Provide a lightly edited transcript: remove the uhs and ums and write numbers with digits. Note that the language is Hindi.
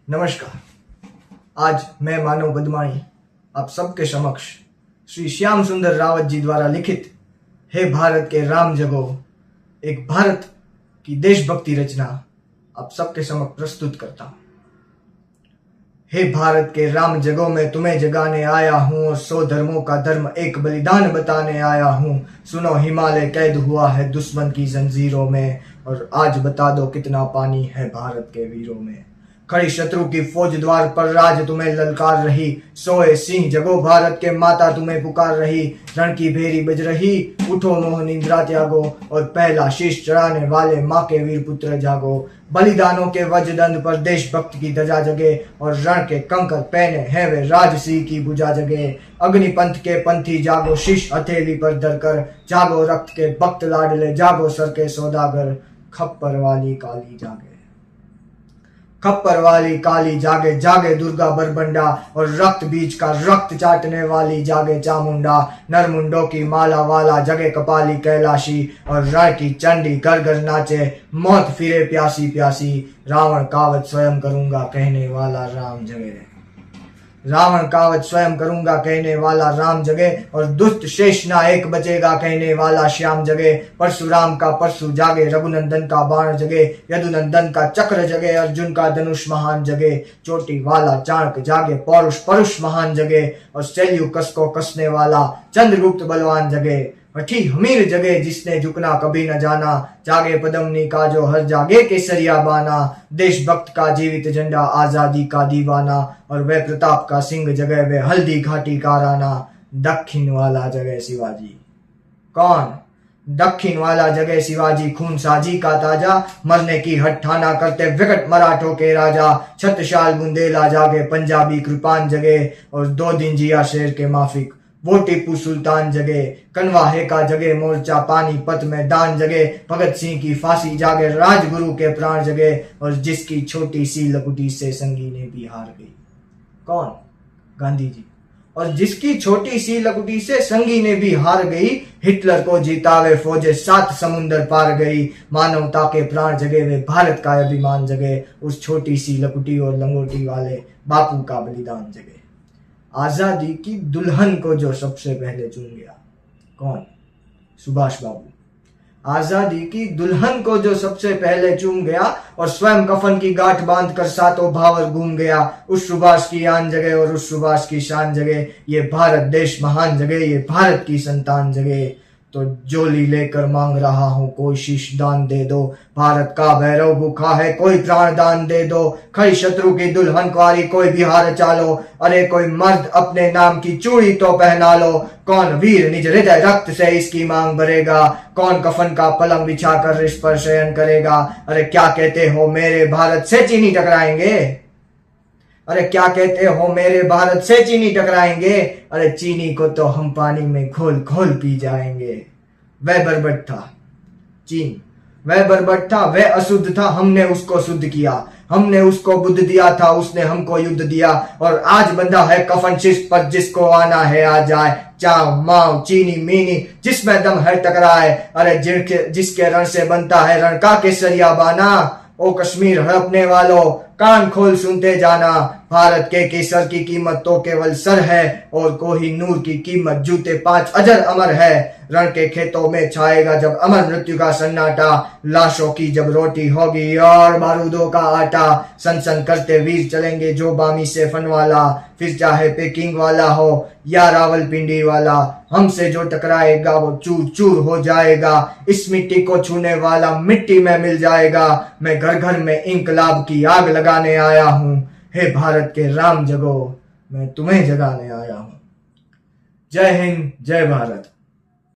नमस्कार। आज मैं मानव बदमाणी आप सबके समक्ष श्री श्याम सुंदर रावत जी द्वारा लिखित हे भारत के राम जगो, एक भारत की देशभक्ति रचना आप सबके समक्ष प्रस्तुत करता हूं। हे भारत के राम जगो, मैं तुम्हें जगाने आया हूं और 100 धर्मों का धर्म एक बलिदान बताने आया हूं। सुनो, हिमालय कैद हुआ है दुश्मन की जंजीरों में, और आज बता दो कितना पानी है भारत के वीरों में। खड़ी शत्रु की फौज द्वार पर राज तुम्हें ललकार रही, सोए सिंह जगो भारत के माता तुम्हें पुकार रही। रण की भेरी बज रही, उठो मोह निद्रा त्यागो, और पहला शीश चढ़ाने वाले माँ के वीर पुत्र जागो। बलिदानों के वज्रदंड पर देशभक्त की ध्वजा जगे, और रण के कंकर पहने हैं वे राजसी की भुजा जगे। अग्निपंथ के पंथी जागो, शीश हथेली पर धरकर, जागो रक्त के भक्त लाडले, जागो सर के सौदागर। खप्पर वाली काली जागे, खप्पर वाली काली जागे, जागे दुर्गा बरबंडा, और रक्त बीज का रक्त चाटने वाली जागे चामुंडा। नरमुंडों की माला वाला जगे कपाली कैलाशी, और रण की चंडी घर घर नाचे, मौत फिरे प्यासी प्यासी। रावण कावत स्वयं करूंगा कहने वाला राम जगे, रावण कावत स्वयं करूंगा कहने वाला राम जगे, और दुष्ट शेष नायक बचेगा कहने वाला श्याम जगे। परशुराम का परशु जागे, रघुनंदन का बाण जगे, यदुनंदन का चक्र जगे, अर्जुन का धनुष महान जगे। चोटी वाला चाणक जागे, पौरुष परुष महान जगे, और शैल्युकस को कसने वाला चंद्रगुप्त बलवान जगे। मठी हमीर जगे जिसने झुकना कभी न जाना, जागे पदमनी का जो हर जागे केसरिया बाना। देशभक्त का जीवित झंडा आजादी का दीवाना, और वह प्रताप का सिंह जगे वे हल्दी घाटी का राना। दक्षिण वाला जगे शिवाजी, कौन? दक्षिण वाला जगे शिवाजी, खून साजी का ताजा, मरने की हट ठाना करते विकट मराठों के राजा। छत्रसाल बुंदेला जागे, पंजाबी कृपान जगे, और 2 दिन जिया शेर के माफिक वो टीपू सुल्तान जगे। कनवाहे का जगे मोर्चा, पानीपत में दान जगे, भगत सिंह की फांसी जागे, राजगुरु के प्राण जगे, और जिसकी छोटी सी लकुटी से संगीने भी हार गई। कौन? गांधी जी। और जिसकी छोटी सी लकुटी से संगीने भी हार गई, हिटलर को जीतावे फौजे 7 समुंदर पार गई। मानवता के प्राण जगे वे भारत का अभिमान जगे, उस छोटी सी लकुटी और लंगोटी वाले बापू का बलिदान जगे। आजादी की दुल्हन को जो सबसे पहले चुन गया, कौन? सुभाष बाबू। आजादी की दुल्हन को जो सबसे पहले चूम गया, और स्वयं कफन की गांठ बांधकर सातों भावर घूम गया। उस सुभाष की आन जगे और उस सुभाष की शान जगे, ये भारत देश महान जगे, ये भारत की संतान जगे। तो जोली लेकर मांग रहा हूं कोई शीश दान दे दो, भारत का भैरव भूखा है कोई प्राण दान दे दो। खड़ी शत्रु की दुल्हन कुंवारी कोई भी हार चालो, अरे कोई मर्द अपने नाम की चूड़ी तो पहना लो। कौन वीर निज हृदय रक्त से इसकी मांग भरेगा, कौन कफन का पलंग बिछाकर इस पर शयन करेगा। अरे क्या कहते हो मेरे भारत से चीनी टकराएंगे, अरे क्या कहते हो मेरे भारत से चीनी टकराएंगे। अरे चीनी को तो हम पानी में घोल घोल पी जाएंगे। वह बर्बट था चीन, वह बर्बट था, वह अशुद्ध था, हमने उसको शुद्ध किया। हमने उसको बुद्ध दिया था, उसने हमको युद्ध दिया। और आज बंधा है कफन शीश पर, जिसको आना है आ जाए। चाव माव चीनी मीनी जिसमें दम है टकराए, अरे जिसके रण से बनता है रण का केसरिया बाना। ओ कश्मीर हड़पने वालों कान खोल सुनते जाना, भारत के केसर की कीमत तो केवल सर है, और कोहिनूर की कीमत जूते 5 अजर अमर है। रण के खेतों में छाएगा जब अमर मृत्यु का सन्नाटा, लाशों की जब रोटी होगी और बारूदों का आटा। सन सन करते वीर चलेंगे जो बामी से फन वाला, फिर चाहे पेकिंग वाला हो या रावलपिंडी वाला। हमसे जो टकराएगा वो चूर चूर हो जाएगा, इस मिट्टी को छूने वाला मिट्टी में मिल जाएगा। मैं घर घर में इंकलाब की आग लगाने आया हूँ, हे भारत के राम जगो, मैं तुम्हें जगाने आया हूँ। जय हिंद, जय भारत।